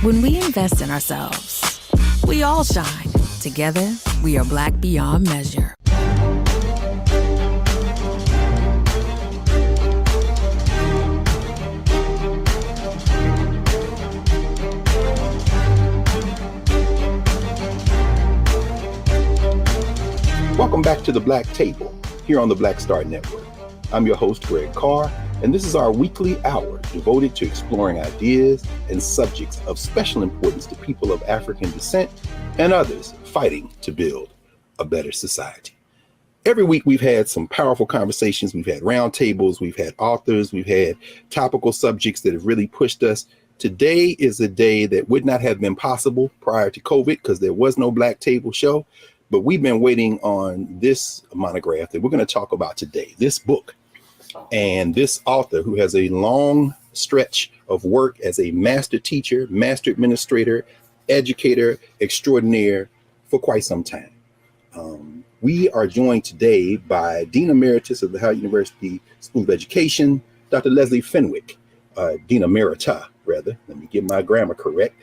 When we invest in ourselves, we all shine. Together, we are Black beyond measure. Welcome back to the Black Table here on the Black Star Network. I'm your host, Greg Carr, and this is our weekly hour devoted to exploring ideas and subjects of special importance to people of African descent and others fighting to build a better society. Every week we've had some powerful conversations. We've had roundtables, we've had authors, we've had topical subjects that have really pushed us. Today is a day that would not have been possible prior to COVID because there was no Black Table show. But we've been waiting on this monograph that we're going to talk about today, this book, and this author who has a long stretch of work as a master teacher, master administrator, educator extraordinaire for quite some time. We are joined today by Dean Emeritus of the Howard University School of Education, Dr. Leslie Fenwick, Dean Emerita, rather. Let me get my grammar correct.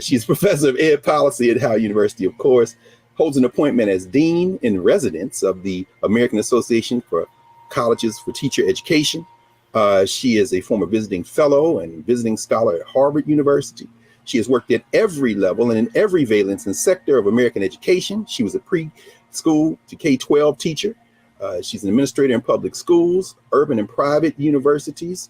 She's professor of ed policy at Howard University, of course. Holds an appointment as Dean in Residence of the American Association for Colleges for Teacher Education. She is a former visiting fellow and visiting scholar at Harvard University. She has worked at every level and in every valence and sector of American education. She was a preschool to K-12 teacher. She's an administrator in public schools, urban and private universities.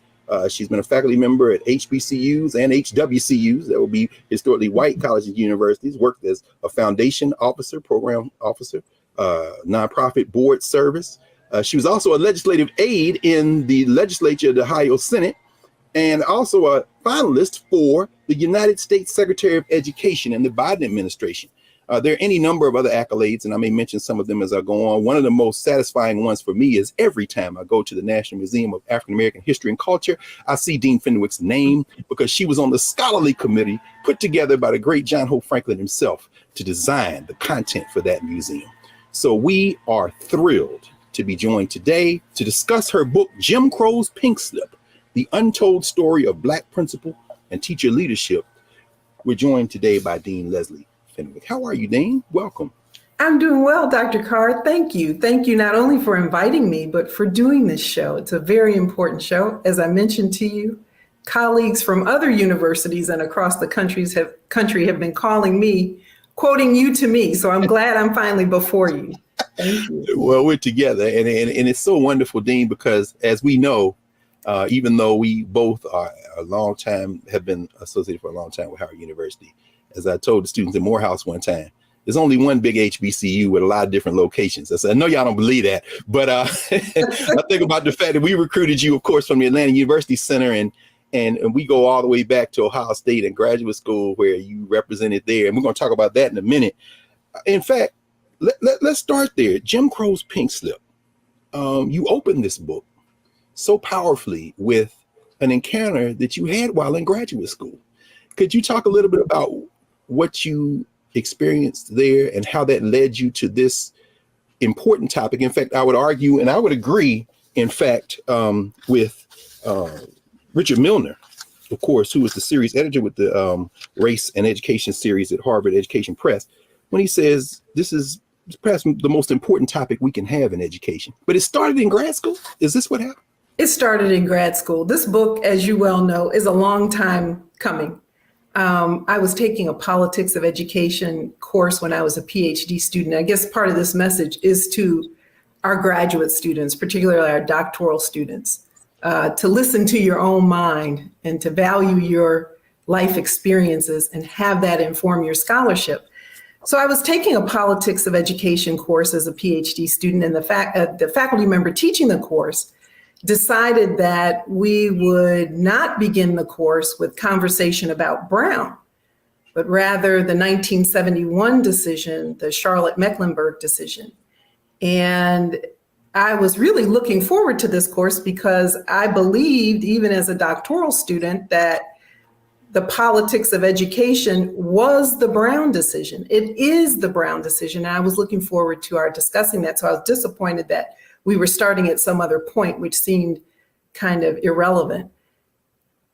She's been a faculty member at HBCUs and HWCUs, that will be historically white colleges and universities, worked as a foundation officer, program officer, nonprofit board service. She was also a legislative aide in the legislature of the Ohio Senate, and also a finalist for the United States Secretary of Education in the Biden administration. There are any number of other accolades, and I may mention some of them as I go on. One of the most satisfying ones for me is every time I go to the National Museum of African American History and Culture, I see Dean Fenwick's name because she was on the scholarly committee put together by the great John Hope Franklin himself to design the content for that museum. So we are thrilled to be joined today to discuss her book, Jim Crow's Pink Slip, The Untold Story of Black Principal and Teacher Leadership. We're joined today by Dean Leslie Fenwick. How are you, Dean? Welcome. I'm doing well, Dr. Carr. Thank you. Thank you not only for inviting me, but for doing this show. It's a very important show. As I mentioned to you, colleagues from other universities and across the country have been calling me, quoting you to me. So I'm glad I'm finally before you. Thank you. Well, we're together. And it's so wonderful, Dean, because as we know, even though we both are have been associated for a long time with Howard University, as I told the students at Morehouse one time, there's only one big HBCU with a lot of different locations. I said, I know y'all don't believe that, but I think about the fact that we recruited you, of course, from the Atlanta University Center, and we go all the way back to Ohio State and graduate school where you represented there. And we're going to talk about that in a minute. In fact, let's start there. Jim Crow's Pink Slip. You opened this book so powerfully with an encounter that you had while in graduate school. Could you talk a little bit about what you experienced there and how that led you to this important topic? In fact, I would argue, and I would agree, in fact, with Richard Milner, of course, who was the series editor with the Race and Education series at Harvard Education Press, when he says this is perhaps the most important topic we can have in education. But it started in grad school. Is this what happened? It started in grad school. This book, as you well know, is a long time coming. I was taking a politics of education course when I was a PhD student. I guess part of this message is to our graduate students, particularly our doctoral students, to listen to your own mind and to value your life experiences and have that inform your scholarship. So I was taking a politics of education course as a PhD student, and the faculty member teaching the course decided that we would not begin the course with conversation about Brown, but rather the 1971 decision, the Charlotte-Mecklenburg decision. And I was really looking forward to this course because I believed, even as a doctoral student, that the politics of education was the Brown decision. It is the Brown decision. And I was looking forward to our discussing that. So I was disappointed that we were starting at some other point, which seemed kind of irrelevant.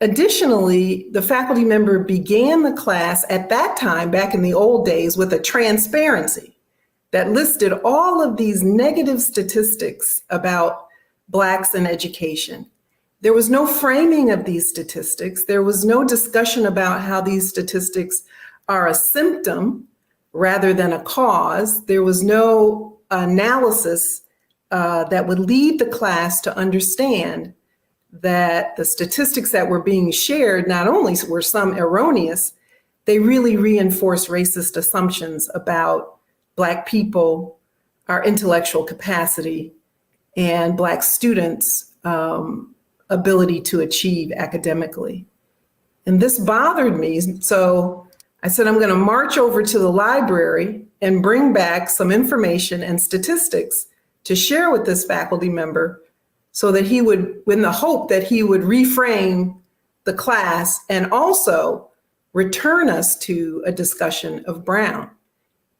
additionally, the faculty member began the class at that time, back in the old days, with a transparency that listed all of these negative statistics about Blacks in education. There was no framing of these statistics. There was no discussion about how these statistics are a symptom rather than a cause. There was no analysis that would lead the class to understand that the statistics that were being shared not only were some erroneous, they really reinforced racist assumptions about Black people, our intellectual capacity, and Black students' ability to achieve academically. And this bothered me. So I said, I'm going to march over to the library and bring back some information and statistics to share with this faculty member so that he would, in the hope that he would reframe the class and also return us to a discussion of Brown.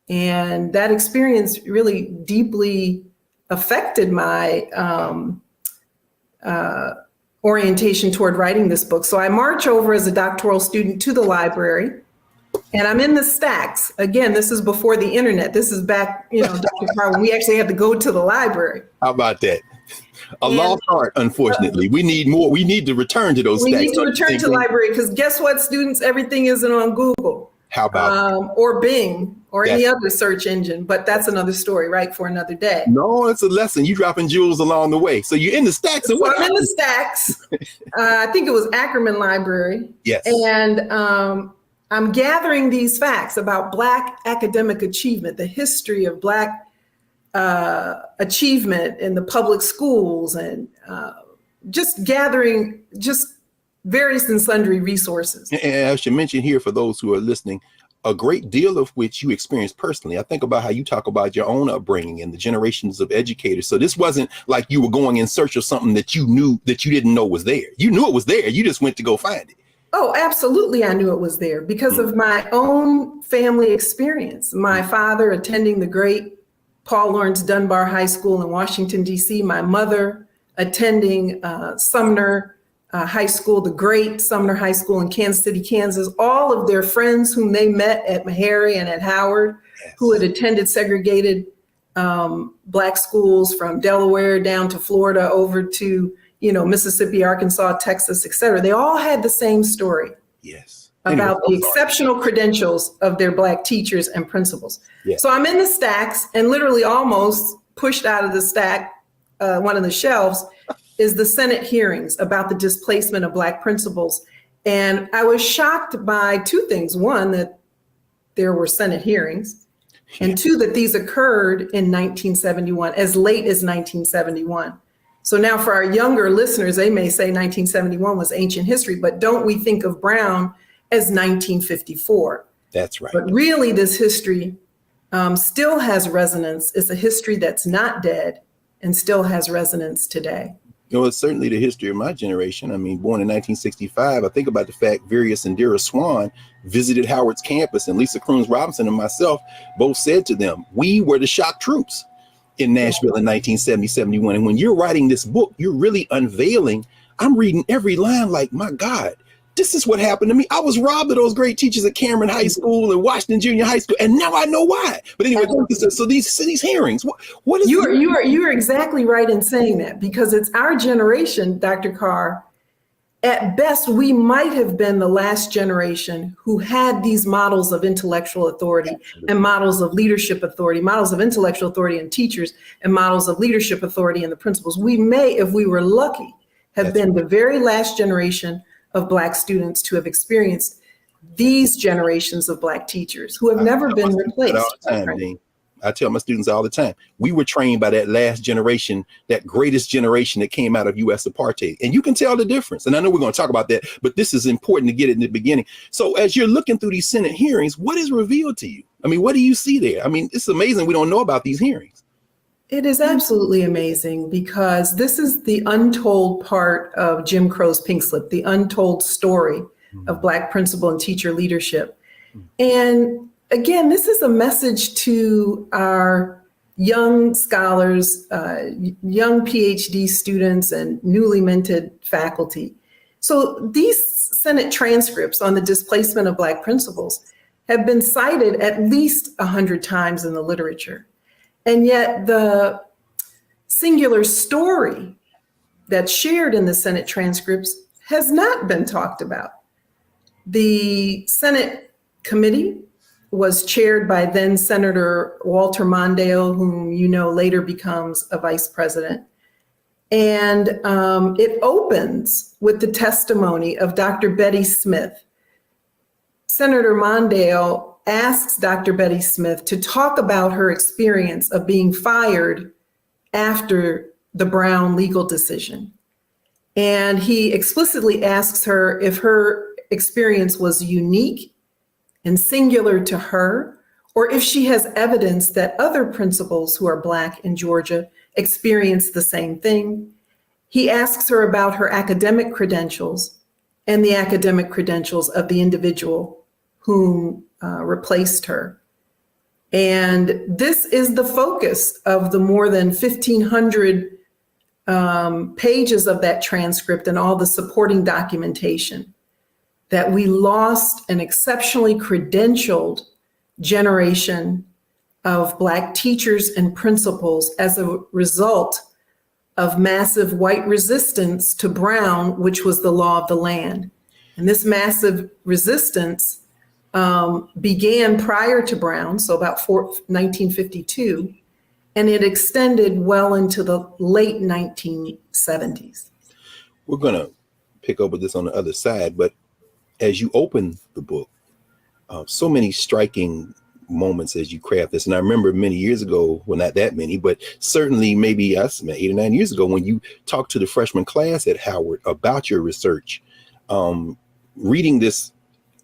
And that experience really deeply affected my orientation toward writing this book. So I march over as a doctoral student to the library, and I'm in the stacks. Again, this is before the internet. This is back, Dr. Carr, when we actually had to go to the library. How about that? A lost art, unfortunately. We need more. We need to return to those stacks. We need to return to the library because guess what, students? Everything isn't on Google. How about or Bing or any other search engine, but that's another story, right, for another day. No, it's a lesson. You dropping jewels along the way. So you're in the stacks. So I'm in the stacks. I think it was Ackerman Library. Yes. And I'm gathering these facts about Black academic achievement, the history of Black achievement in the public schools, and just gathering just various and sundry resources. And I should mention here for those who are listening, a great deal of which you experienced personally. I think about how you talk about your own upbringing and the generations of educators. So this wasn't like you were going in search of something that you knew that you didn't know was there. You knew it was there. You just went to go find it. Oh, absolutely. I knew it was there because of my own family experience. My father attending the great Paul Laurence Dunbar High School in Washington, D.C. My mother attending Sumner High School, the great Sumner High School in Kansas City, Kansas. All of their friends whom they met at Meharry and at Howard, who had attended segregated Black schools from Delaware down to Florida over to Mississippi, Arkansas, Texas, et cetera. They all had the same story. Yes. About the exceptional credentials of their Black teachers and principals. Yes. So I'm in the stacks and literally almost pushed out of the stack, one of the shelves, is the Senate hearings about the displacement of Black principals. And I was shocked by two things. One, that there were Senate hearings, and two, that these occurred in 1971, as late as 1971. So now for our younger listeners, they may say 1971 was ancient history, but don't we think of Brown as 1954? That's right. But really this history still has resonance. It's a history that's not dead and still has resonance today. It's certainly the history of my generation. I mean, born in 1965, I think about the fact Various and Dira Swan visited Howard's campus, and Lisa Crooms Robinson and myself both said to them, we were the shock troops in Nashville in 1970-71. And when you're writing this book, you're really unveiling. I'm reading every line like, my God, this is what happened to me. I was robbed of those great teachers at Cameron High School and Washington Junior High School, and now I know why. But anyway, so these hearings, what is you are exactly right in saying that, because it's our generation, Dr. Carr. At best, we might have been the last generation who had these models of intellectual authority and models of leadership authority, models of intellectual authority in teachers and models of leadership authority in the principals. We may, if we were lucky, have been the very last generation of Black students to have experienced these generations of Black teachers who have never been replaced. I tell my students all the time, we were trained by that last generation, that greatest generation that came out of U.S. apartheid. And you can tell the difference. And I know we're going to talk about that, but this is important to get it in the beginning. So as you're looking through these Senate hearings, what is revealed to you? I mean, what do you see there? I mean, it's amazing we don't know about these hearings. It is absolutely amazing, because this is the untold part of Jim Crow's Pink Slip, the untold story of Black principal and teacher leadership. And again, this is a message to our young scholars, young PhD students and newly minted faculty. So these Senate transcripts on the displacement of Black principals have been cited at least 100 times in the literature. And yet the singular story that's shared in the Senate transcripts has not been talked about. The Senate committee was chaired by then Senator Walter Mondale, whom you know later becomes a vice president. And it opens with the testimony of Dr. Betty Smith. Senator Mondale asks Dr. Betty Smith to talk about her experience of being fired after the Brown legal decision. And he explicitly asks her if her experience was unique and singular to her, or if she has evidence that other principals who are Black in Georgia experienced the same thing. He asks her about her academic credentials and the academic credentials of the individual whom replaced her. And this is the focus of the more than 1,500 pages of that transcript and all the supporting documentation, that we lost an exceptionally credentialed generation of Black teachers and principals as a result of massive white resistance to Brown, which was the law of the land. And this massive resistance began prior to Brown, so about 1952, and it extended well into the late 1970s. We're going to pick up with this on the other side, but as you open the book, so many striking moments as you craft this. And I remember many years ago, well, not that many, but certainly maybe 8 or 9 years ago, when you talked to the freshman class at Howard about your research, reading this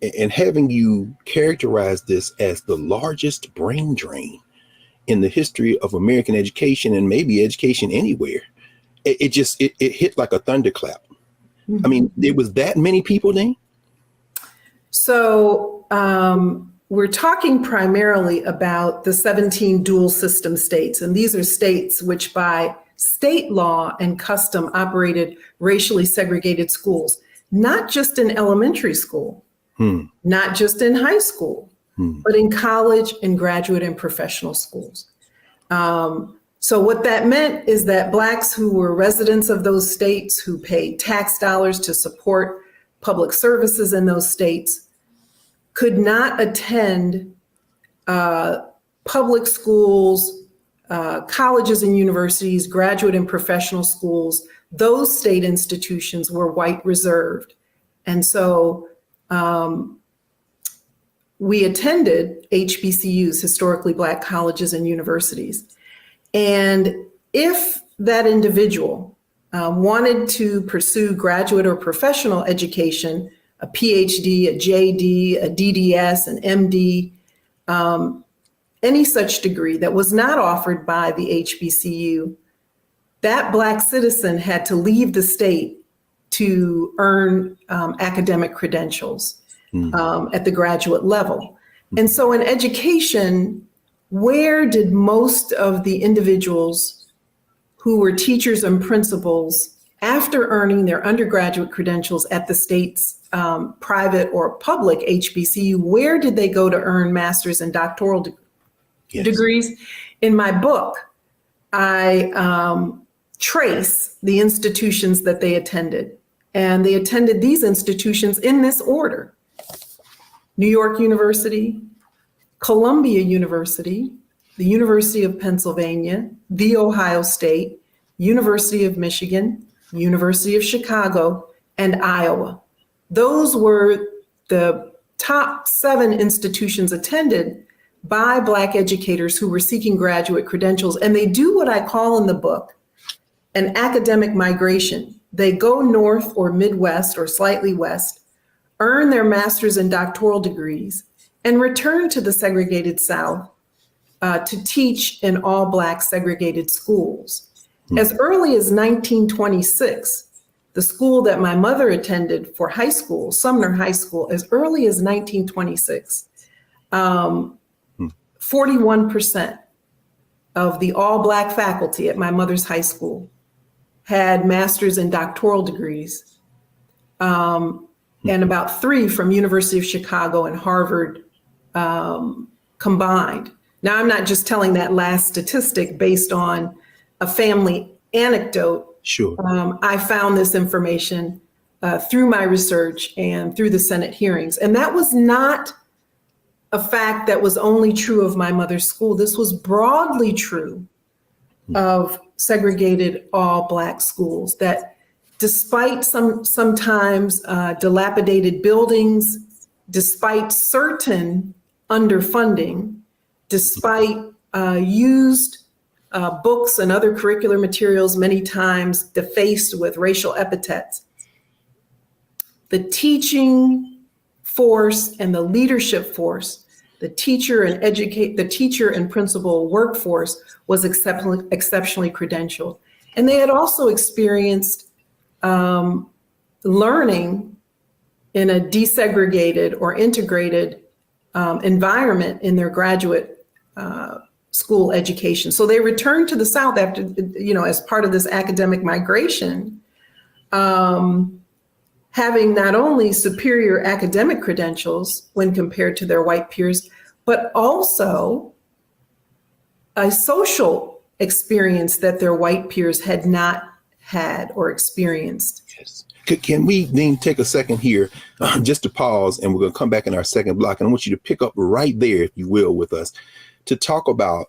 and having you characterize this as the largest brain drain in the history of American education and maybe education anywhere. It hit like a thunderclap. Mm-hmm. I mean, there was that many people then? So we're talking primarily about the 17 dual system states. And these are states which by state law and custom operated racially segregated schools, not just in elementary school, not just in high school, but in college and graduate and professional schools. So what that meant is that Blacks who were residents of those states, who paid tax dollars to support public services in those states, could not attend public schools, colleges and universities, graduate and professional schools. Those state institutions were white reserved. And so we attended HBCUs, historically Black colleges and universities. And if that individual wanted to pursue graduate or professional education, a PhD, a JD, a DDS, an MD, any such degree that was not offered by the HBCU, that Black citizen had to leave the state to earn academic credentials at the graduate level. And so in education, where did most of the individuals who were teachers and principals, after earning their undergraduate credentials at the state's private or public HBCU, where did they go to earn master's and doctoral degrees? In my book, I trace the institutions that they attended. And they attended these institutions in this order: New York University, Columbia University, the University of Pennsylvania, The Ohio State, University of Michigan, University of Chicago, and Iowa. Those were the top 7 institutions attended by Black educators who were seeking graduate credentials. And they do what I call in the book an academic migration. They go north or Midwest or slightly west, earn their master's and doctoral degrees, and return to the segregated South to teach in all Black segregated schools. As early as 1926, the school that my mother attended for high school, Sumner High School, as early as 1926, 41% of the all Black faculty at my mother's high school had master's and doctoral degrees. and about 3 from University of Chicago and Harvard combined. Now, I'm not just telling that last statistic based on a family anecdote. Sure. I found this information through my research and through the Senate hearings. And that was not a fact that was only true of my mother's school. This was broadly true of segregated all Black schools, that despite sometimes dilapidated buildings, despite certain underfunding, despite used books and other curricular materials many times defaced with racial epithets, the teaching force and the leadership force, the teacher and principal workforce was exceptionally credentialed. And they had also experienced learning in a desegregated or integrated environment in their graduate school education. So they returned to the South after, as part of this academic migration, having not only superior academic credentials when compared to their white peers, but also a social experience that their white peers had not had or experienced. Yes. Can we then take a second here just to pause, and we're going to come back in our second block, and I want you to pick up right there, if you will, with us to talk about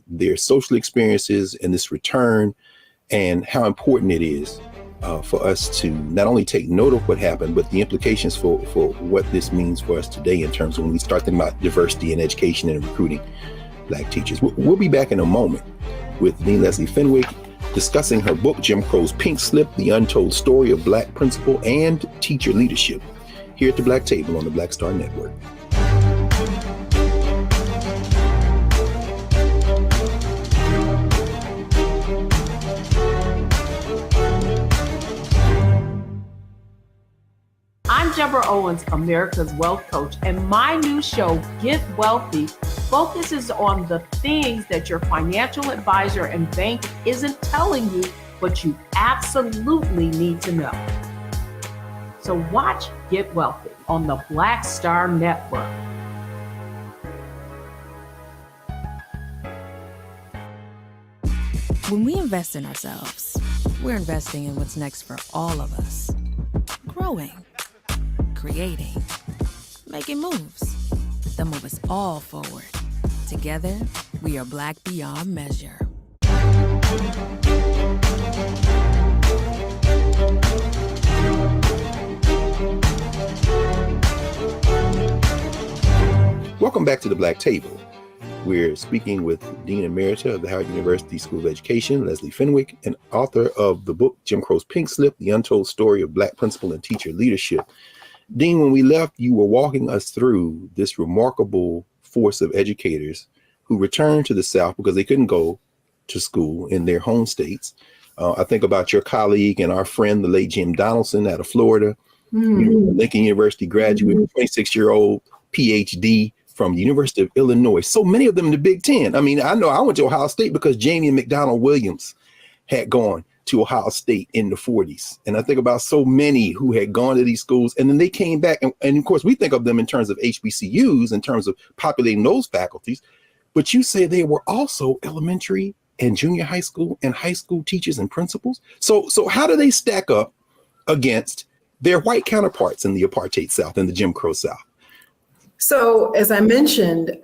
their social experiences and this return and how important it is for us to not only take note of what happened, but the implications for what this means for us today in terms of when we start thinking about diversity in education and recruiting Black teachers. We'll be back in a moment with Dean Leslie Fenwick discussing her book, Jim Crow's Pink Slip, The Untold Story of Black Principal and Teacher Leadership, here at the Black Table on the Black Star Network. I'm Deborah Owens, America's Wealth Coach, and my new show, Get Wealthy, focuses on the things that your financial advisor and bank isn't telling you, but you absolutely need to know. So watch Get Wealthy on the Black Star Network. When we invest in ourselves, we're investing in what's next for all of us. Growing, creating, making moves that move us all forward. Together, we are Black beyond measure. Welcome back to the Black Table. We're speaking with Dean Emerita of the Howard University School of Education, Leslie Fenwick, and author of the book, Jim Crow's Pink Slip, The Untold Story of Black Principal and Teacher Leadership. Dean, when we left, you were walking us through this remarkable force of educators who returned to the South because they couldn't go to school in their home states. I think about your colleague and our friend, the late Jim Donaldson out of Florida, Lincoln University graduate, 26-year-old PhD from the University of Illinois. So many of them in the Big Ten. I mean, I know I went to Ohio State because Jamie McDonald Williams had gone to Ohio State in the 40s. And I think about so many who had gone to these schools and then they came back. And of course, we think of them in terms of HBCUs, in terms of populating those faculties. But you say they were also elementary and junior high school and high school teachers and principals. So how do they stack up against their white counterparts in the apartheid South and the Jim Crow South? So as I mentioned,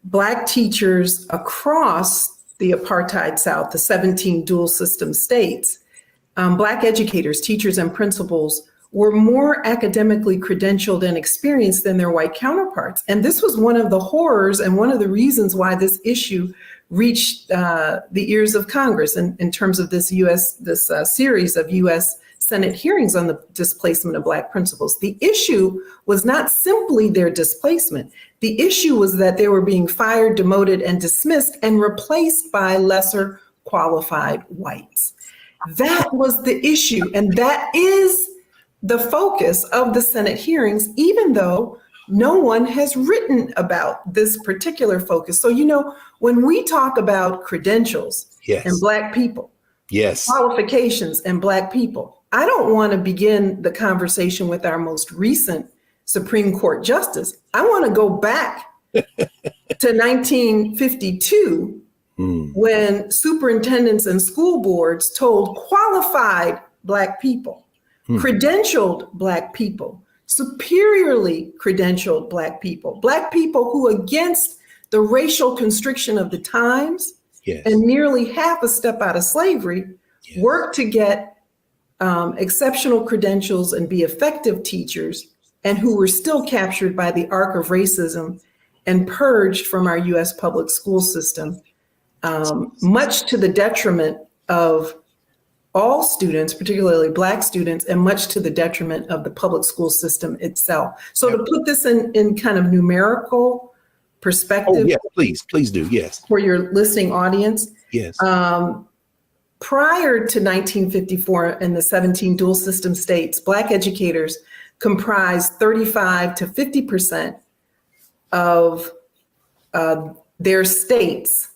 Black teachers across the apartheid South, the 17 dual system states, Black educators, teachers, and principals were more academically credentialed and experienced than their white counterparts. And this was one of the horrors and one of the reasons why this issue reached the ears of Congress in terms of this series of U.S. Senate hearings on the displacement of Black principals. The issue was not simply their displacement. The issue was that they were being fired, demoted, and dismissed and replaced by lesser qualified whites. That was the issue. And that is the focus of the Senate hearings, even though no one has written about this particular focus. So, when we talk about credentials and Black people, qualifications and Black people, I don't want to begin the conversation with our most recent Supreme Court justice. I want to go back to 1952 when superintendents and school boards told qualified Black people, credentialed Black people, superiorly credentialed Black people who, against the racial constriction of the times and nearly half a step out of slavery, worked to get exceptional credentials and be effective teachers, and who were still captured by the arc of racism and purged from our US public school system, much to the detriment of all students, particularly Black students, and much to the detriment of the public school system itself. So to put this in kind of numerical perspective. Oh, yeah, please do, yes. For your listening audience. Yes. Prior to 1954 in the 17 dual system states, Black educators comprised 35 to 50% of their state's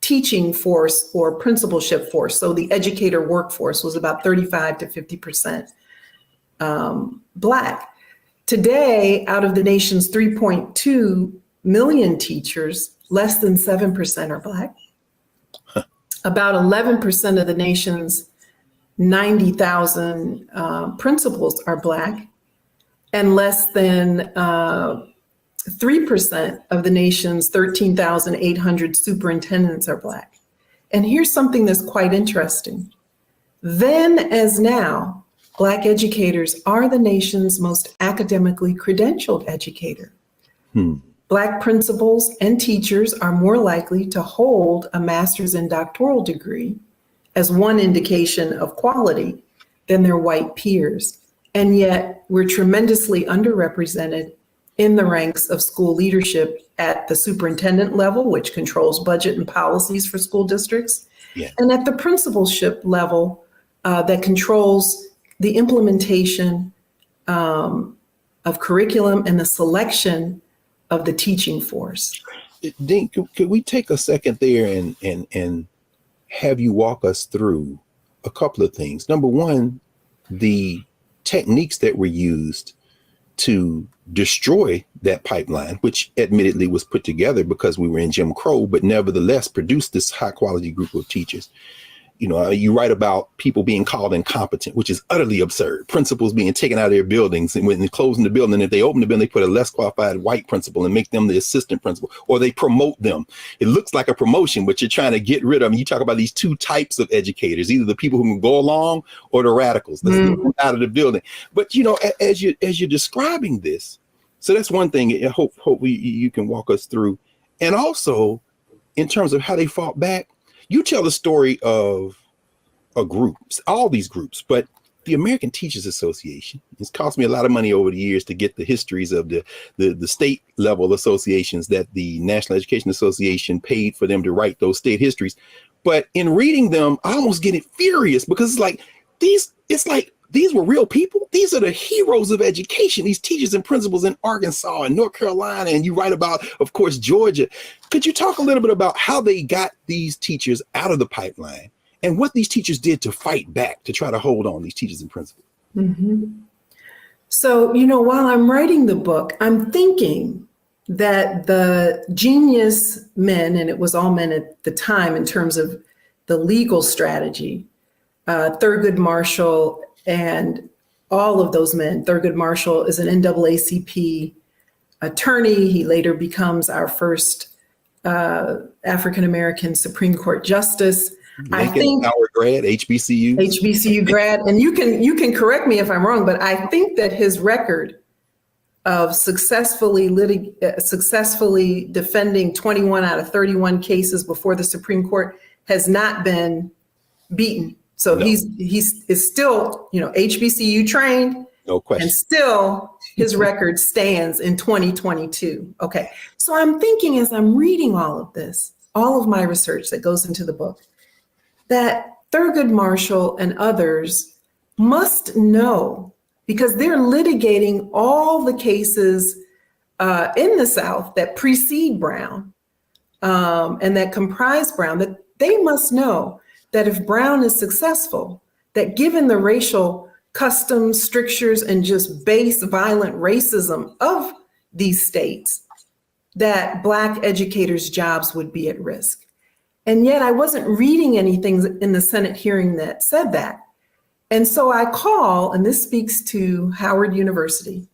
teaching force or principalship force. So the educator workforce was about 35 to 50% Black. Today, out of the nation's 3.2 million teachers, less than 7% are Black. About 11% of the nation's 90,000 principals are Black, and less than 3% of the nation's 13,800 superintendents are Black. And here's something that's quite interesting. Then as now, Black educators are the nation's most academically credentialed educator. Black principals and teachers are more likely to hold a master's and doctoral degree as one indication of quality than their white peers. And yet we're tremendously underrepresented in the ranks of school leadership at the superintendent level, which controls budget and policies for school districts, and at the principalship level that controls the implementation of curriculum and the selection of the teaching force. Dean, could we take a second there and have you walk us through a couple of things? Number one, the techniques that were used to destroy that pipeline, which admittedly was put together because we were in Jim Crow, but nevertheless produced this high quality group of teachers. You know, you write about people being called incompetent, which is utterly absurd. Principals being taken out of their buildings, and when they're closing the building, if they open the building, they put a less qualified white principal and make them the assistant principal, or they promote them. It looks like a promotion, but you're trying to get rid of them. You talk about these two types of educators, either the people who can go along or the radicals. Let's get them out of the building. But, you know, as you're describing this, so that's one thing. Hopefully you can walk us through. And also, in terms of how they fought back, you tell the story of a group, all these groups, but the American Teachers Association. It's cost me a lot of money over the years to get the histories of the state level associations that the National Education Association paid for them to write those state histories. But in reading them, I almost get furious because these were real people. These are the heroes of education, these teachers and principals in Arkansas and North Carolina. And you write about, of course, Georgia. Could you talk a little bit about how they got these teachers out of the pipeline and what these teachers did to fight back, to try to hold on, these teachers and principals? So, you know, while I'm writing the book, I'm thinking that the genius men, and it was all men at the time in terms of the legal strategy, Thurgood Marshall and all of those men. Thurgood Marshall is an NAACP attorney. He later becomes our first African-American Supreme Court justice. I think our grad, HBCU grad, and you can correct me if I'm wrong, but I think that his record of successfully defending 21 out of 31 cases before the Supreme Court has not been beaten. So no. he's still, you know, HBCU trained. No question. And still his record stands in 2022. Okay. So I'm thinking, as I'm reading all of this, all of my research that goes into the book, that Thurgood Marshall and others must know, because they're litigating all the cases in the South that precede Brown and that comprise Brown, that they must know that if Brown is successful, that given the racial customs, strictures, and just base violent racism of these states, that Black educators' jobs would be at risk. And yet I wasn't reading anything in the Senate hearing that said that. And so I call, and this speaks to Howard University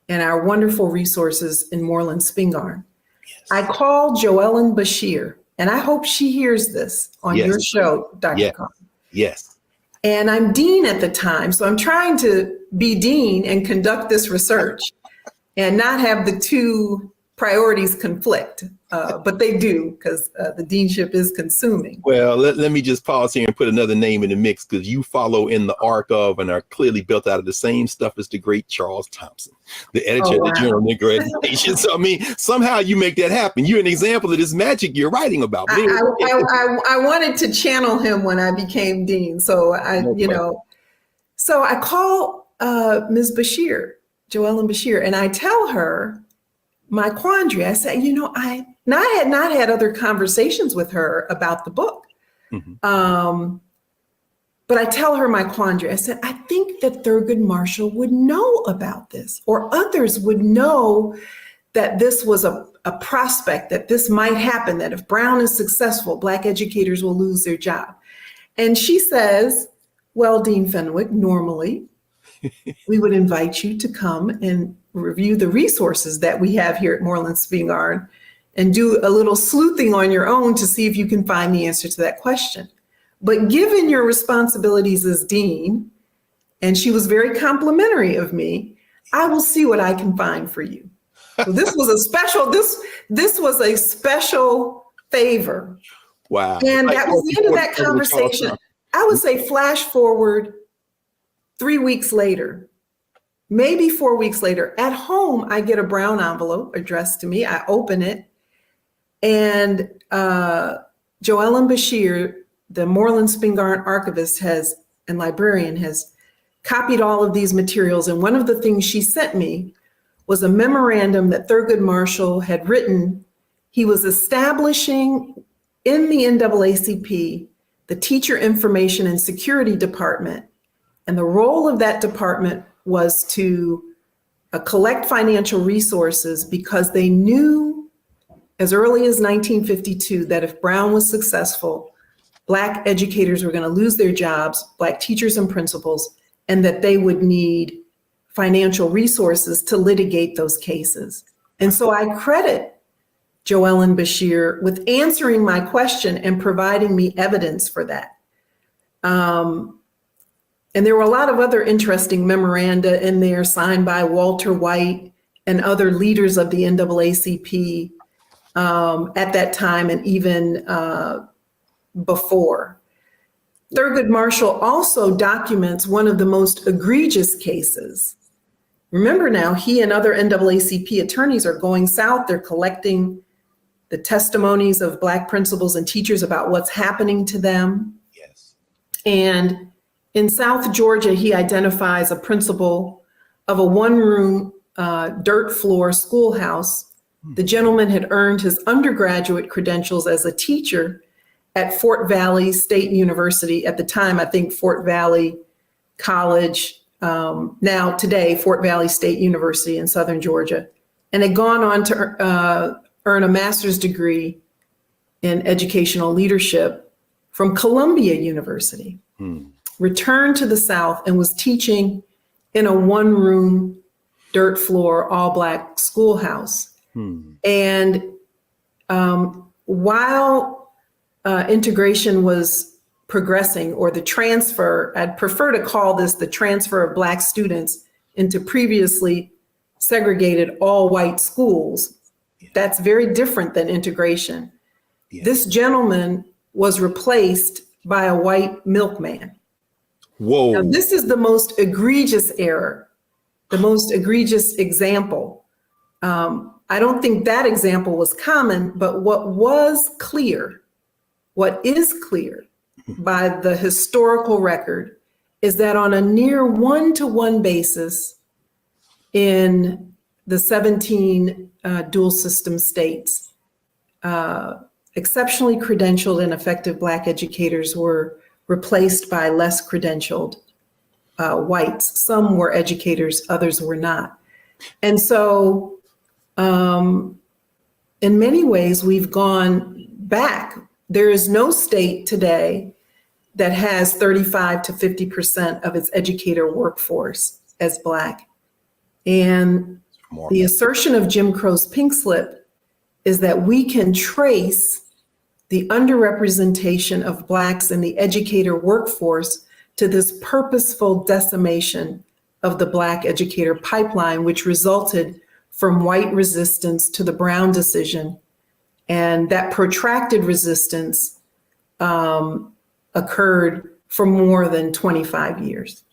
and our wonderful resources in Moreland Spingarn. Yes. I call Joellen Bashir, and I hope she hears this on your show, Dr. Carr. Yes. And I'm dean at the time, so I'm trying to be dean and conduct this research and not have the two priorities conflict, but they do, because the deanship is consuming. Well, let me just pause here and put another name in the mix, because you follow in the arc of and are clearly built out of the same stuff as the great Charles Thompson, the editor of the Journal of Negro Education. So, I mean, somehow you make that happen. You're an example of this magic you're writing about. I wanted to channel him when I became dean. So so I call Ms. Bashir, Joellen Bashir, and I tell her my quandary. I said, I had not had other conversations with her about the book. Mm-hmm. But I tell her my quandary. I said, I think that Thurgood Marshall would know about this, or others would know that this was a prospect, that this might happen, that if Brown is successful, Black educators will lose their job. And she says, well, Dean Fenwick, normally we would invite you to come and review the resources that we have here at Moreland Spingarn and do a little sleuthing on your own to see if you can find the answer to that question. But given your responsibilities as dean, and she was very complimentary of me, I will see what I can find for you. So this was a special favor. Wow. And that was the end of that conversation. I would say flash forward 3 weeks later, maybe 4 weeks later, at home, I get a brown envelope addressed to me. I open it, and Joellen Bashir, the Moreland Spingarn archivist and librarian, has copied all of these materials. And one of the things she sent me was a memorandum that Thurgood Marshall had written. He was establishing in the NAACP the Teacher Information and Security Department. And the role of that department was to collect financial resources, because they knew as early as 1952 that if Brown was successful, Black educators were going to lose their jobs, Black teachers and principals, and that they would need financial resources to litigate those cases. And so I credit Joellen Bashir with answering my question and providing me evidence for that. And there were a lot of other interesting memoranda in there signed by Walter White and other leaders of the NAACP at that time, and even before. Thurgood Marshall also documents one of the most egregious cases. Remember now, he and other NAACP attorneys are going south. They're collecting the testimonies of Black principals and teachers about what's happening to them. Yes. And in South Georgia, he identifies a principal of a one-room dirt floor schoolhouse. The gentleman had earned his undergraduate credentials as a teacher at Fort Valley State University. At the time, I think Fort Valley College, now today, Fort Valley State University in Southern Georgia, and had gone on to earn a master's degree in educational leadership from Columbia University. Returned to the South and was teaching in a one-room dirt floor, all Black schoolhouse. And while integration was progressing, or the transfer, I'd prefer to call this the transfer of Black students into previously segregated all-white schools. That's very different than integration. This gentleman was replaced by a white milkman. Whoa. Now, this is the most egregious error, the most egregious example. I don't think that example was common, but what is clear by the historical record is that on a near one-to-one basis in the 17 dual system states, exceptionally credentialed and effective Black educators were replaced by less credentialed whites. Some were educators, others were not. And so in many ways, we've gone back. There is no state today that has 35 to 50% of its educator workforce as Black. And the assertion of Jim Crow's pink slip is that we can trace the underrepresentation of Blacks in the educator workforce to this purposeful decimation of the Black educator pipeline, which resulted from white resistance to the Brown decision. And that protracted resistance occurred for more than 25 years.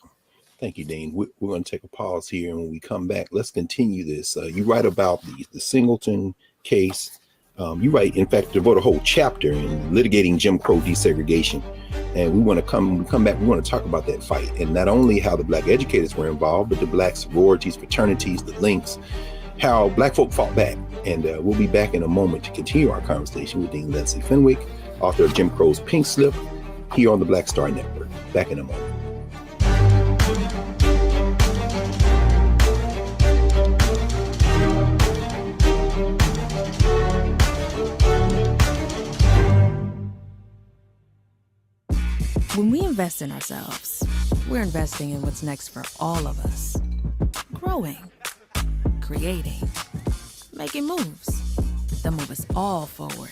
Thank you, Dean. We're going to take a pause here, and when we come back, let's continue this. You write about the Singleton case. You write, in fact, devote a whole chapter in litigating Jim Crow desegregation. And when we come back, we want to talk about that fight, and not only how the Black educators were involved, but the Black sororities, fraternities, the links, how Black folk fought back. And we'll be back in a moment to continue our conversation with Dean Leslie Fenwick, author of Jim Crow's Pink Slip, here on the Black Star Network. Back in a moment. When we invest in ourselves, we're investing in what's next for all of us. Growing, creating, making moves that move us all forward.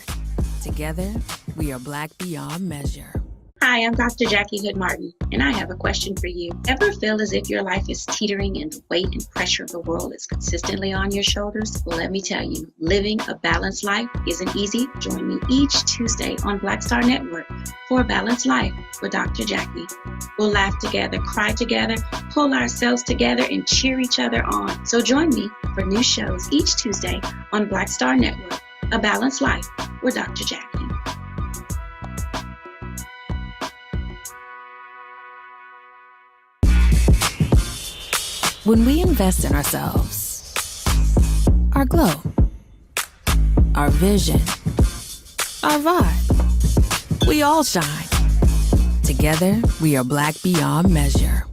Together, we are Black beyond measure. Hi, I'm Dr. Jackie Hood Martin, and I have a question for you. Ever feel as if your life is teetering and the weight and pressure of the world is consistently on your shoulders? Well, let me tell you, living a balanced life isn't easy. Join me each Tuesday on Black Star Network for A Balanced Life with Dr. Jackie. We'll laugh together, cry together, pull ourselves together, and cheer each other on. So join me for new shows each Tuesday on Black Star Network, A Balanced Life with Dr. Jackie. When we invest in ourselves, our glow, our vision, our vibe, we all shine. Together, we are Black beyond measure.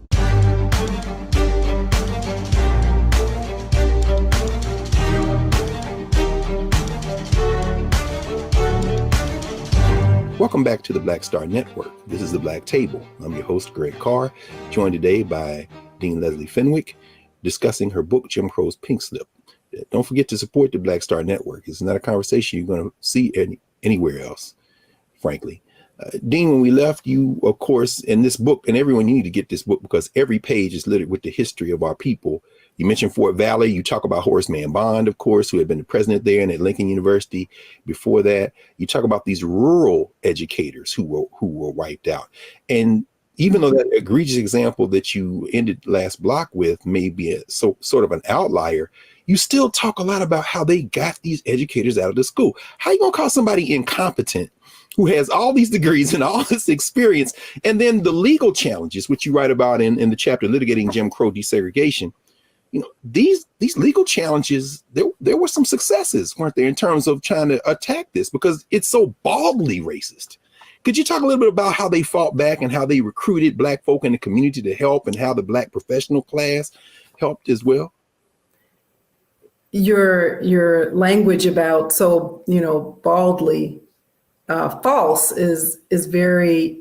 Welcome back to the Black Star Network. This is the Black Table. I'm your host, Greg Carr, joined today by Dean Leslie Fenwick, discussing her book, Jim Crow's Pink Slip. Don't forget to support the Black Star Network. It's not a conversation you're going to see anywhere else, frankly. Dean, when we left, you, of course, in this book, and everyone, you need to get this book because every page is littered with the history of our people. You mentioned Fort Valley. You talk about Horace Mann Bond, of course, who had been the president there and at Lincoln University before that. You talk about these rural educators who were wiped out. And even though that egregious example that you ended last block with may be sort of an outlier, you still talk a lot about how they got these educators out of the school. How you gonna call somebody incompetent who has all these degrees and all this experience, and then the legal challenges, which you write about in the chapter Litigating Jim Crow Desegregation? You know, these legal challenges, there were some successes, weren't there, in terms of trying to attack this because it's so baldly racist. Could you talk a little bit about how they fought back and how they recruited Black folk in the community to help and how the Black professional class helped as well? Your language about baldly false is very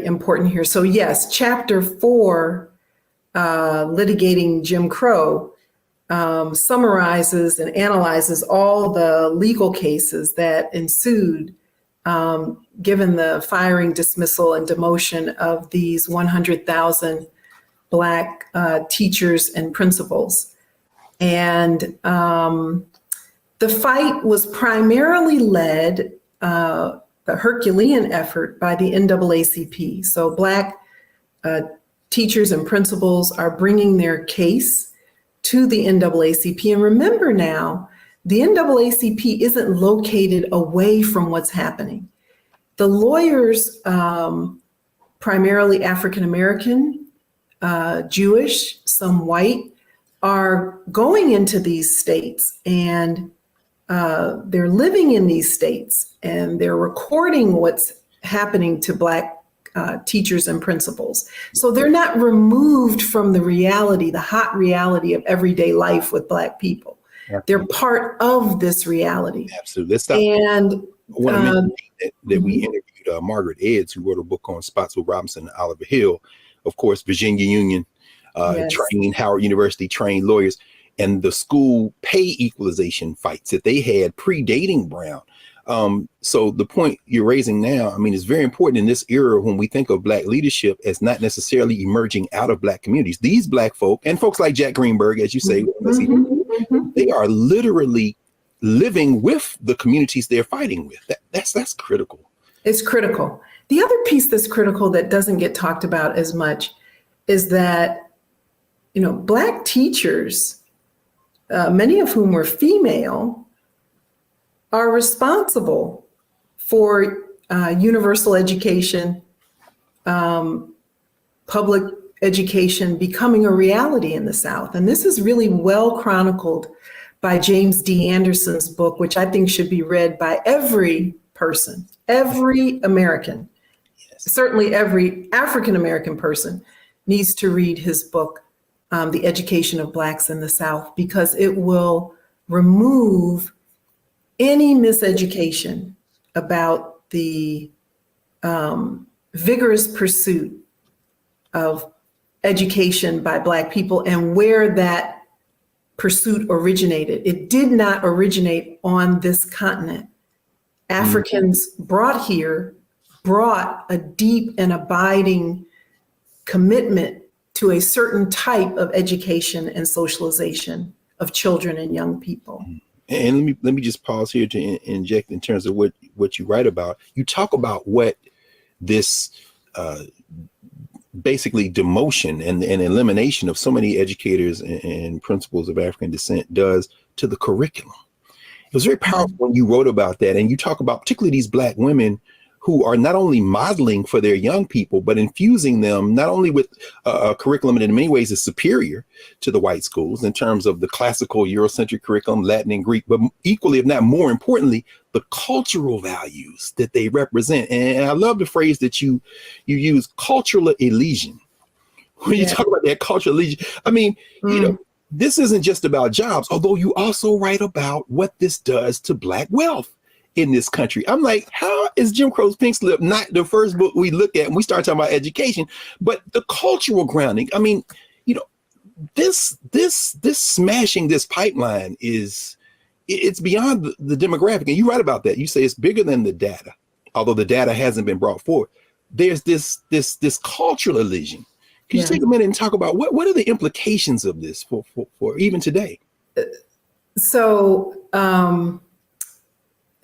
important here. So yes, chapter 4, litigating Jim Crow, summarizes and analyzes all the legal cases that ensued given the firing, dismissal, and demotion of these 100,000 Black teachers and principals. And the fight was primarily led, the Herculean effort, by the NAACP. So Black teachers and principals are bringing their case to the NAACP. And remember now, the NAACP isn't located away from what's happening. The lawyers, primarily African-American, Jewish, some white, are going into these states and they're living in these states and they're recording what's happening to Black teachers and principals. So they're not removed from the reality, the hot reality of everyday life with Black people. Absolutely. They're part of this reality. Absolutely. Let's stop. And I want to mention that we interviewed Margaret Edds, who wrote a book on Spotswood Robinson and Oliver Hill. Of course, Virginia Union trained, Howard University trained lawyers, and the school pay equalization fights that they had predating Brown. So the point you're raising now, I mean, is very important in this era when we think of Black leadership as not necessarily emerging out of Black communities. These Black folk and folks like Jack Greenberg, as you say, they are literally living with the communities they're fighting with. That's critical. It's critical. The other piece that's critical that doesn't get talked about as much is that, Black teachers, many of whom were female, are responsible for universal education, public education becoming a reality in the South. And this is really well chronicled by James D. Anderson's book, which I think should be read by every person, every American. Yes. Certainly every African-American person needs to read his book, The Education of Blacks in the South, because it will remove any miseducation about the vigorous pursuit of education by Black people and where that pursuit originated. It did not originate on this continent. Africans brought a deep and abiding commitment to a certain type of education and socialization of children and young people. And let me just pause here to inject in terms of what you write about. You talk about what this basically demotion and elimination of so many educators and principals of African descent does to the curriculum. It was very powerful when you wrote about that, and you talk about particularly these Black women who are not only modeling for their young people, but infusing them not only with a curriculum that in many ways is superior to the white schools in terms of the classical Eurocentric curriculum, Latin and Greek, but equally, if not more importantly, the cultural values that they represent. And I love the phrase that you use, cultural elision. When you talk about that cultural elision, I mean, this isn't just about jobs, although you also write about what this does to Black wealth in this country. I'm like, how is Jim Crow's Pink Slip not the first book we look at when we start talking about education, but the cultural grounding? I mean, this smashing this pipeline it's beyond the demographic. And you write about that. You say it's bigger than the data, although the data hasn't been brought forward. There's this cultural elision. Can you take a minute and talk about what are the implications of this for even today? So,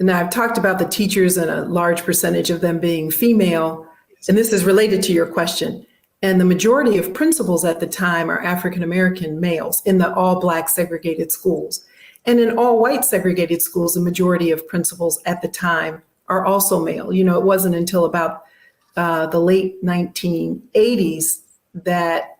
now I've talked about the teachers and a large percentage of them being female, and this is related to your question. And the majority of principals at the time are African-American males in the all Black segregated schools. And in all white segregated schools, the majority of principals at the time are also male. It wasn't until about the late 1980s that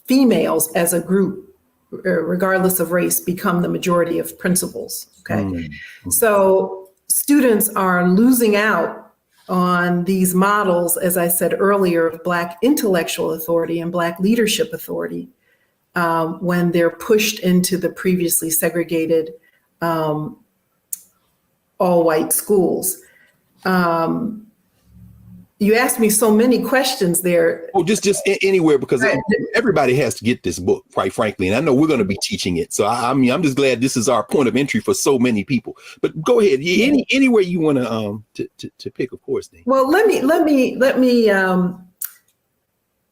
females as a group, regardless of race, become the majority of principals. Okay. So students are losing out on these models, as I said earlier, of Black intellectual authority and Black leadership authority when they're pushed into the previously segregated all white schools. You asked me so many questions there. Oh, just anywhere, because everybody has to get this book, quite frankly. And I know we're going to be teaching it. So I'm just glad this is our point of entry for so many people. But go ahead. Anywhere you want to pick, of course. Dean. Well, let me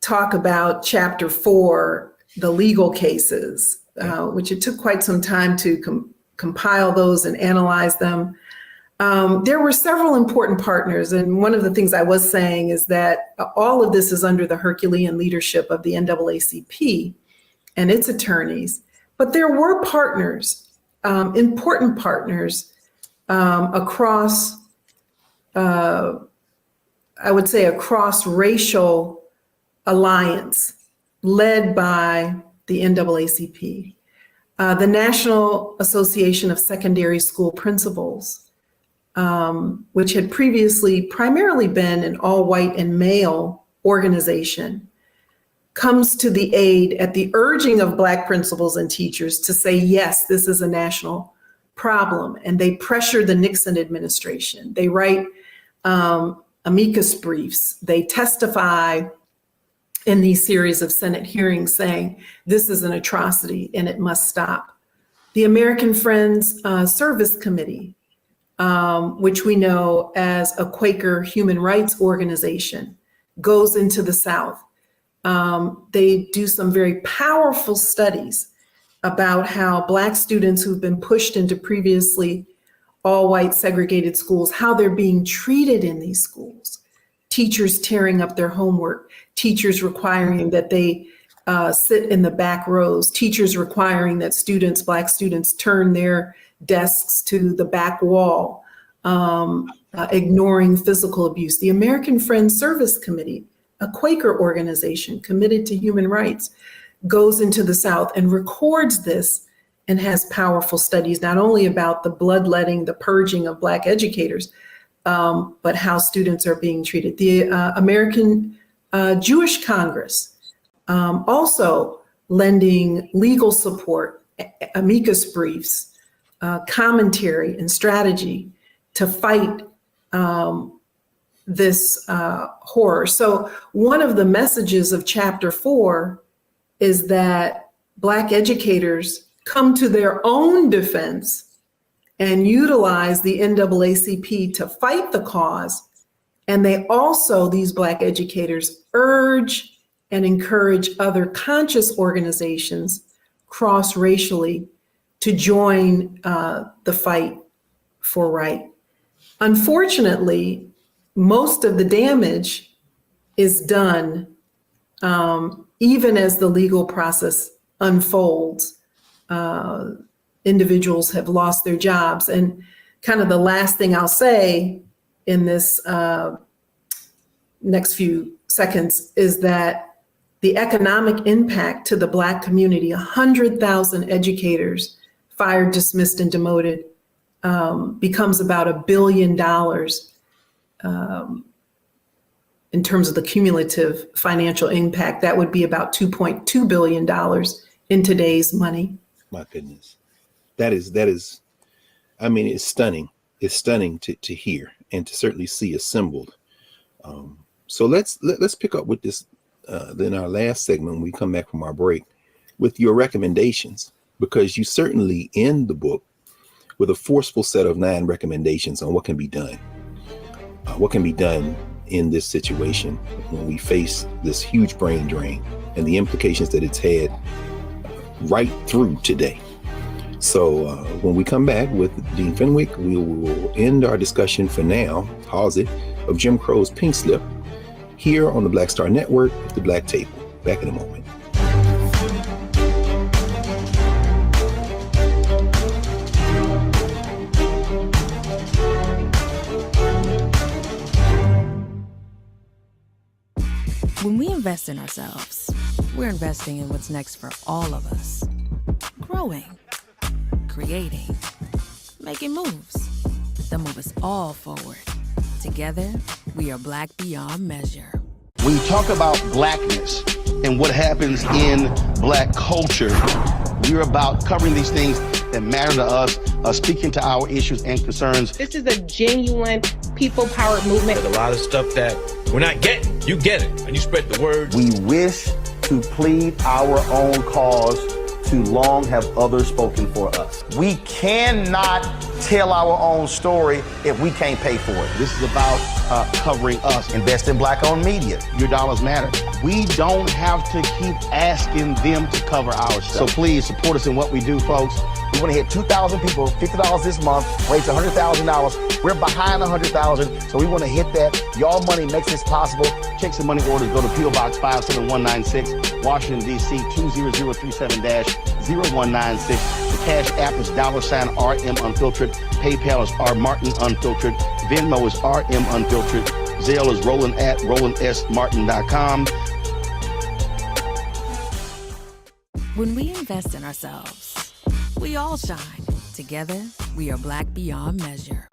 talk about chapter 4, the legal cases, which it took quite some time to compile those and analyze them. There were several important partners, and one of the things I was saying is that all of this is under the Herculean leadership of the NAACP and its attorneys, but there were partners, important partners across, I would say, a cross-racial alliance led by the NAACP, the National Association of Secondary School Principals, which had previously primarily been an all-white and male organization, comes to the aid at the urging of Black principals and teachers to say, yes, this is a national problem. And they pressure the Nixon administration. They write amicus briefs. They testify in these series of Senate hearings saying this is an atrocity and it must stop. The American Friends Service Committee, which we know as a Quaker human rights organization, goes into the South. They do some very powerful studies about how Black students who've been pushed into previously all-white segregated schools, how they're being treated in these schools. Teachers tearing up their homework, teachers requiring that they sit in the back rows, teachers requiring that Black students turn their desks to the back wall, ignoring physical abuse. The American Friends Service Committee, a Quaker organization committed to human rights, goes into the South and records this and has powerful studies, not only about the bloodletting, the purging of Black educators, but how students are being treated. The American Jewish Congress also lending legal support, amicus briefs, commentary and strategy to fight this horror. So one of the messages of Chapter 4 is that Black educators come to their own defense and utilize the NAACP to fight the cause. And they also, these Black educators, urge and encourage other conscious organizations cross-racially to join the fight for right. Unfortunately, most of the damage is done even as the legal process unfolds. Individuals have lost their jobs. And kind of the last thing I'll say in this next few seconds is that the economic impact to the Black community, 100,000 educators fired, dismissed, and demoted, becomes about $1 billion in terms of the cumulative financial impact. That would be about $2.2 billion in today's money. My goodness. That is, I mean, it's stunning. It's stunning to hear and to certainly see assembled. So let's pick up with this then our last segment when we come back from our break with your recommendations, because you certainly end the book with a forceful set of 9 recommendations on what can be done. What can be done in this situation when we face this huge brain drain and the implications that it's had right through today. So when we come back with Dean Fenwick, we will end our discussion for now, pause it, of Jim Crow's Pink Slip here on the Black Star Network with the Black Table. Back in a moment. When we invest in ourselves, we're investing in what's next for all of us. Growing, creating, making moves that move us all forward. Together, we are Black beyond measure. When you talk about Blackness and what happens in Black culture, we're about covering these things that matter to us, speaking to our issues and concerns. This is a genuine people-powered movement. There's a lot of stuff that we're not getting. You get it, and you spread the word. We wish to plead our own cause. Too long have others spoken for us. We cannot tell our own story if we can't pay for it. This is about covering us. Invest in Black-owned media. Your dollars matter. We don't have to keep asking them to cover our stuff. So please support us in what we do, folks. We want to hit 2,000 people, $50 this month, raise $100,000. We're behind 100,000, so we want to hit that. Y'all money makes this possible. Check some money orders. Go to P.O. Box 57196, Washington, D.C. 20037-0196. The Cash App is $RM Unfiltered. PayPal is R Martin Unfiltered. Venmo is RM Unfiltered. Zelle is Roland@RolandSMartin.com. When we invest in ourselves, we all shine. Together, we are Black beyond measure.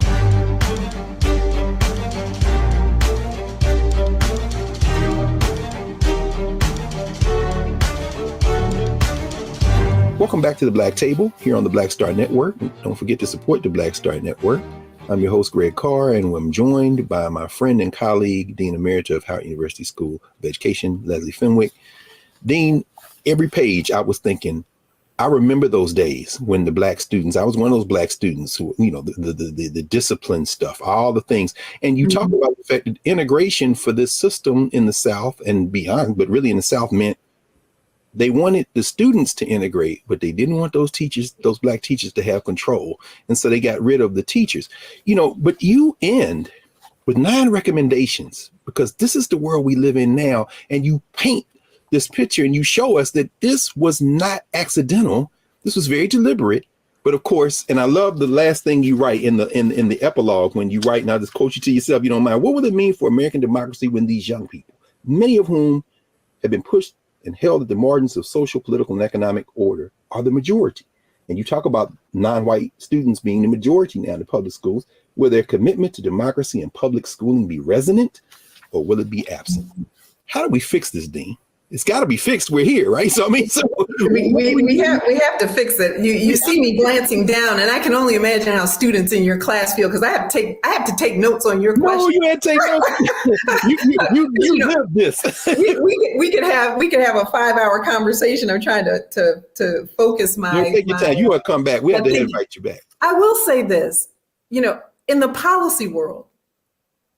Welcome back to the Black Table here on the Black Star Network. Don't forget to support the Black Star Network. I'm your host, Greg Carr, and I'm joined by my friend and colleague, Dean Emerita of Howard University School of Education, Leslie Fenwick. Dean, every page I was thinking, I remember those days when the Black students, I was one of those Black students who, you know, the discipline stuff, all the things. And you talk about the fact that integration for this system in the South and beyond, but really in the South meant they wanted the students to integrate, but they didn't want those teachers, those Black teachers, to have control. And so they got rid of the teachers, you know, but you end with 9 recommendations because this is the world we live in now. And you paint this picture and you show us that this was not accidental. This was very deliberate. But of course, and I love the last thing you write in the epilogue when you write, now just quote you to yourself, you don't mind. What would it mean for American democracy when these young people, many of whom have been pushed and held at the margins of social, political, and economic order, are the majority? And you talk about non-white students being the majority now in the public schools. Will their commitment to democracy and public schooling be resonant, or will it be absent? How do we fix this, Dean? It's got to be fixed. We're here, right? So I mean, we have to fix it. You see me glancing down, and I can only imagine how students in your class feel because I have to take notes on your question. No, you had to take notes. you live this. we could have a 5-hour conversation. I'm trying to focus my. Take your time. You want to come back? We have to invite you back. I will say this. You know, in the policy world,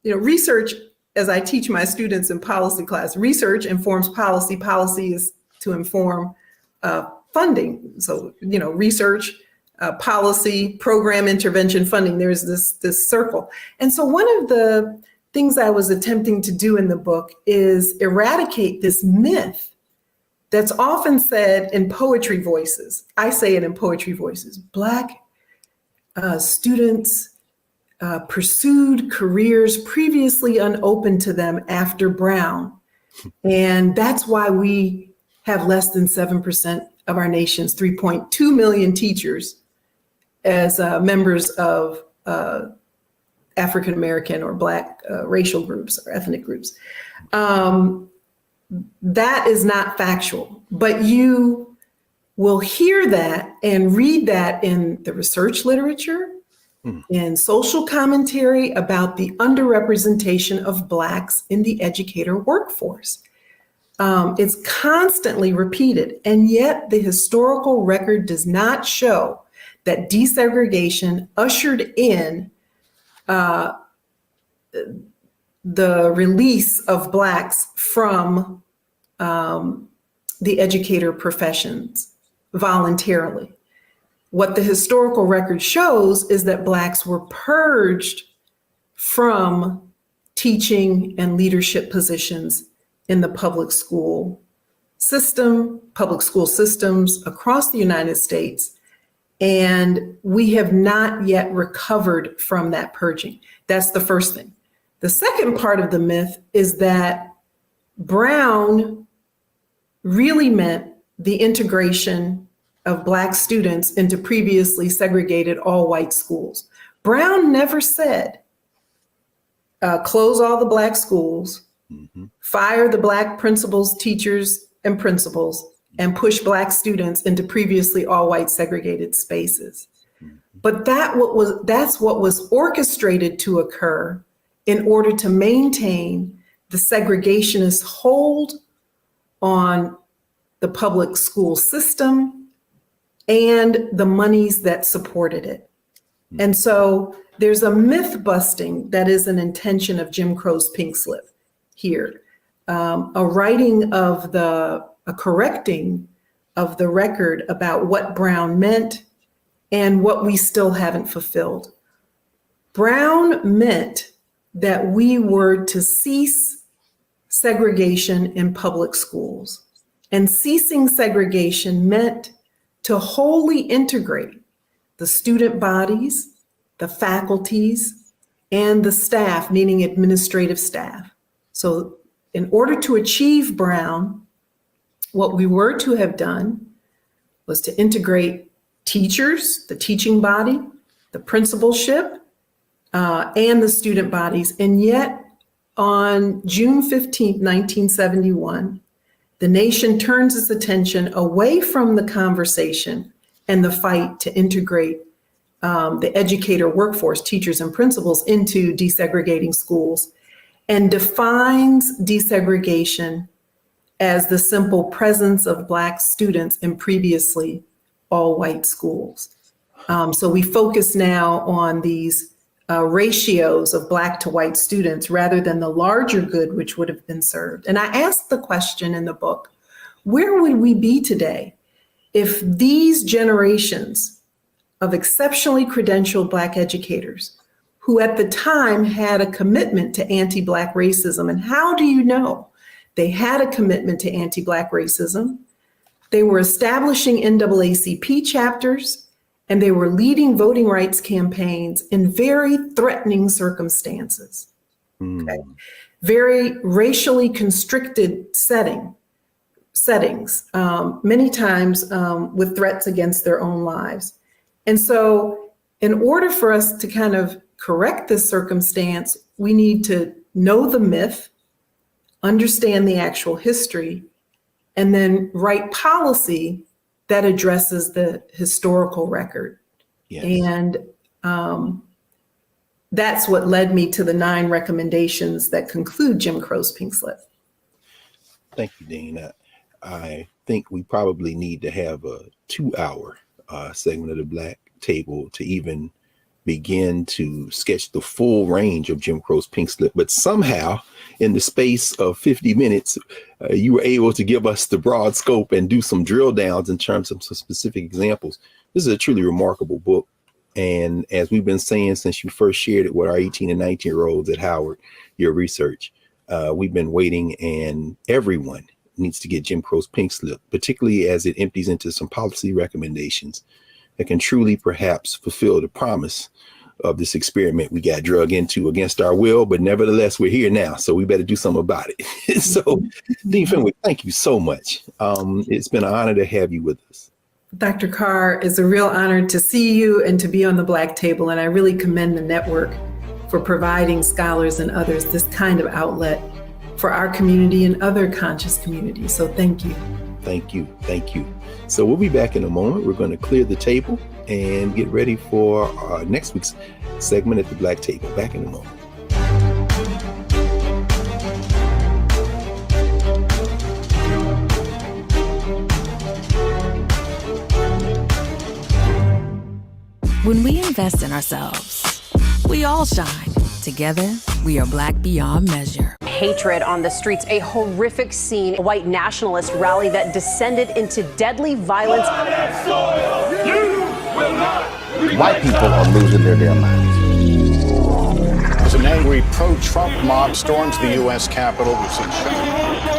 you know, research. As I teach my students in policy class, research informs policy. Policy is to inform funding. So, you know, research, policy, program, intervention, funding, there's this circle. And so one of the things I was attempting to do in the book is eradicate this myth that's often said in poetry voices. I say it in poetry voices. Black students pursued careers previously unopened to them after Brown. And that's why we have less than 7% of our nation's 3.2 million teachers as members of African-American or Black racial groups or ethnic groups. That is not factual, but you will hear that and read that in the research literature, in social commentary about the underrepresentation of Blacks in the educator workforce. It's constantly repeated, and yet the historical record does not show that desegregation ushered in the release of Blacks from the educator professions voluntarily. What the historical record shows is that Blacks were purged from teaching and leadership positions in the public school systems across the United States. And we have not yet recovered from that purging. That's the first thing. The second part of the myth is that Brown really meant the integration of Black students into previously segregated all-white schools. Brown never said, close all the Black schools, fire the Black principals, teachers, and principals, and push Black students into previously all-white segregated spaces. But that's what was orchestrated to occur in order to maintain the segregationist hold on the public school system and the monies that supported it. And so there's a myth busting that is an intention of Jim Crow's pink slip here. A correcting of the record about what Brown meant and what we still haven't fulfilled. Brown meant that we were to cease segregation in public schools. And ceasing segregation meant to wholly integrate the student bodies, the faculties, and the staff, meaning administrative staff. So in order to achieve Brown, what we were to have done was to integrate teachers, the teaching body, the principalship, and the student bodies. And yet on June 15th, 1971, the nation turns its attention away from the conversation and the fight to integrate the educator workforce, teachers and principals, into desegregating schools, and defines desegregation as the simple presence of Black students in previously all-white schools. So we focus now on these ratios of Black to white students rather than the larger good which would have been served. And I asked the question in the book, where would we be today if these generations of exceptionally credentialed Black educators who at the time had a commitment to anti-Black racism? And how do you know they had a commitment to anti-Black racism? They were establishing NAACP chapters, and they were leading voting rights campaigns in very threatening circumstances. Okay. Very racially constricted settings, many times with threats against their own lives. And so in order for us to kind of correct this circumstance, we need to know the myth, understand the actual history, and then write policy that addresses the historical record. Yes. And that's what led me to the 9 recommendations that conclude Jim Crow's Pink Slip. Thank you, Dean. I think we probably need to have a 2-hour segment of the Black Table to even begin to sketch the full range of Jim Crow's Pink Slip. But somehow, in the space of 50 minutes, you were able to give us the broad scope and do some drill downs in terms of some specific examples. This is a truly remarkable book. And as we've been saying since you first shared it with our 18 and 19-year-olds at Howard, your research, we've been waiting, and everyone needs to get Jim Crow's Pink Slip, particularly as it empties into some policy recommendations that can truly perhaps fulfill the promise of this experiment we got drug into against our will, but nevertheless, we're here now, so we better do something about it. So, Dean Fenwick, thank you so much. It's been an honor to have you with us. Dr. Carr, it's a real honor to see you and to be on the Black Table, and I really commend the network for providing scholars and others this kind of outlet for our community and other conscious communities. So thank you. Thank you. Thank you. So we'll be back in a moment. We're going to clear the table and get ready for our next week's segment at the Black Table. Back in a moment. When we invest in ourselves, we all shine. Together, we are Black beyond measure. Hatred on the streets, a horrific scene, a white nationalist rally that descended into deadly violence. White people are losing their damn minds. As an angry pro-Trump mob storms the U.S. Capitol, we've seen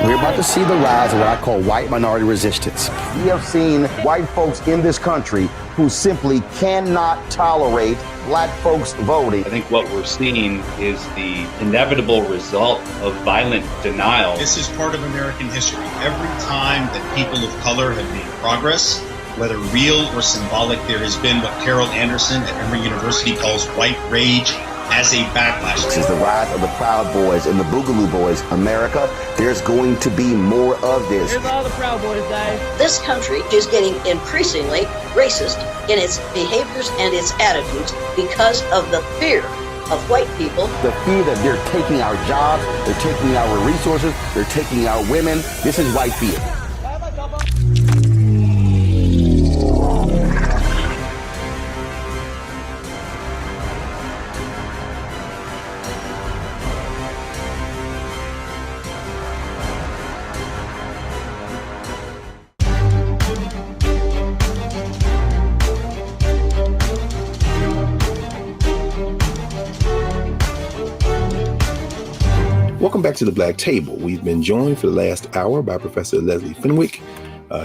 We're about to see the rise of what I call white minority resistance. We have seen white folks in this country who simply cannot tolerate Black folks voting. I think what we're seeing is the inevitable result of violent denial. This is part of American history. Every time that people of color have made progress, whether real or symbolic, there has been what Carol Anderson at Emory University calls white rage as a backlash. This is the rise of the Proud Boys and the Boogaloo Boys. America, there's going to be more of this. Here's all the Proud Boys, Dave. This country is getting increasingly racist in its behaviors and its attitudes because of the fear of white people. The fear that they're taking our jobs, they're taking our resources, they're taking our women. This is white fear. Welcome back to the Black Table. We've been joined for the last hour by Professor Leslie Fenwick,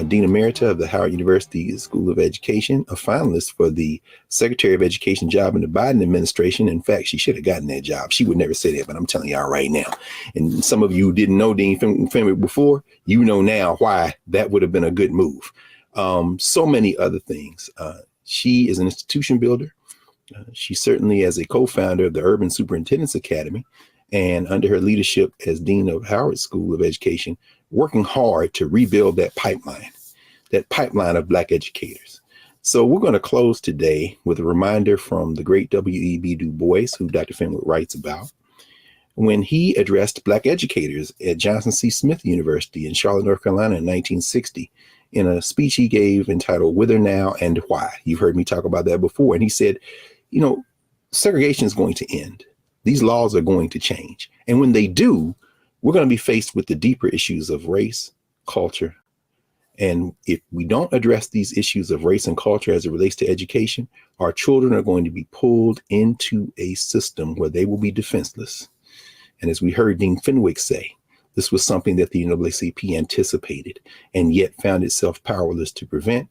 Dean Emerita of the Howard University School of Education, a finalist for the Secretary of Education job in the Biden administration. In fact, she should have gotten that job. She would never say that, but I'm telling y'all right now. And some of you who didn't know Dean Fenwick before, you know now why that would have been a good move. So many other things. She is an institution builder. She certainly, as a co-founder of the Urban Superintendent's Academy, and under her leadership as Dean of Howard School of Education, working hard to rebuild that pipeline of Black educators. So we're going to close today with a reminder from the great W.E.B. Du Bois, who Dr. Fenwick writes about, when he addressed Black educators at Johnson C. Smith University in Charlotte, North Carolina in 1960, in a speech he gave entitled Whither Now and Why. You've heard me talk about that before. And he said, segregation is going to end. These laws are going to change. And when they do, we're going to be faced with the deeper issues of race, culture. And if we don't address these issues of race and culture as it relates to education, our children are going to be pulled into a system where they will be defenseless. And as we heard Dean Fenwick say, this was something that the NAACP anticipated and yet found itself powerless to prevent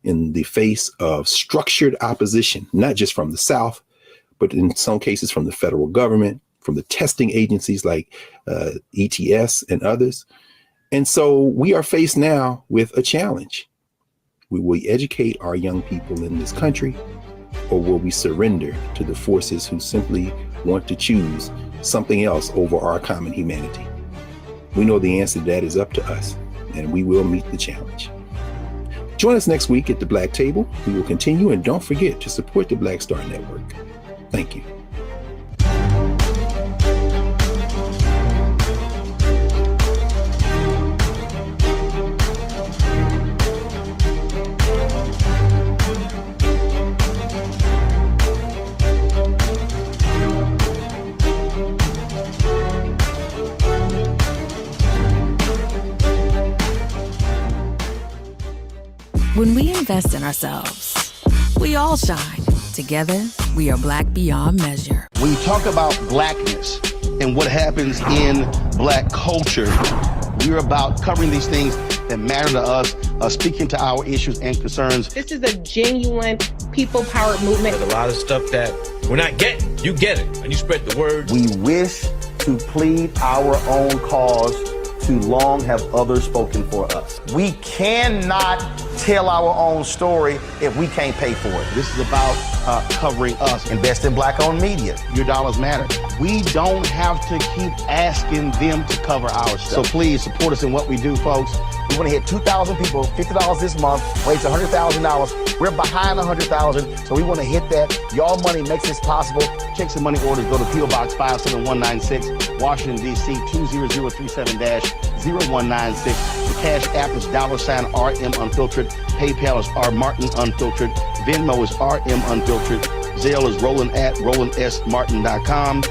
in the face of structured opposition, not just from the South, but in some cases from the federal government, from the testing agencies like ETS and others. And so we are faced now with a challenge. Will we educate our young people in this country, or will we surrender to the forces who simply want to choose something else over our common humanity? We know the answer to that is up to us, and we will meet the challenge. Join us next week at the Black Table. We will continue, and don't forget to support the Black Star Network. Thank you. When we invest in ourselves, we all shine. Together, we are Black beyond measure. When you talk about Blackness and what happens in Black culture, we're about covering these things that matter to us, speaking to our issues and concerns. This is a genuine people-powered movement. There's a lot of stuff that we're not getting. You get it, and you spread the word. We wish to plead our own cause. Too long have others spoken for us. We cannot tell our own story if we can't pay for it. This is about covering us. Invest in Black-owned media. Your dollars matter. We don't have to keep asking them to cover our stuff. So please support us in what we do, folks. We want to hit 2,000 people, $50 this month, raise $100,000. We're behind 100,000, so we want to hit that. Y'all money makes this possible. Checks and money orders go to P.O. Box 57196, Washington, D.C. 20037-0196. The Cash App is $RM Unfiltered. PayPal is R Martin Unfiltered. Venmo is RM Unfiltered. Zelle is Roland@RolandSMartin.com.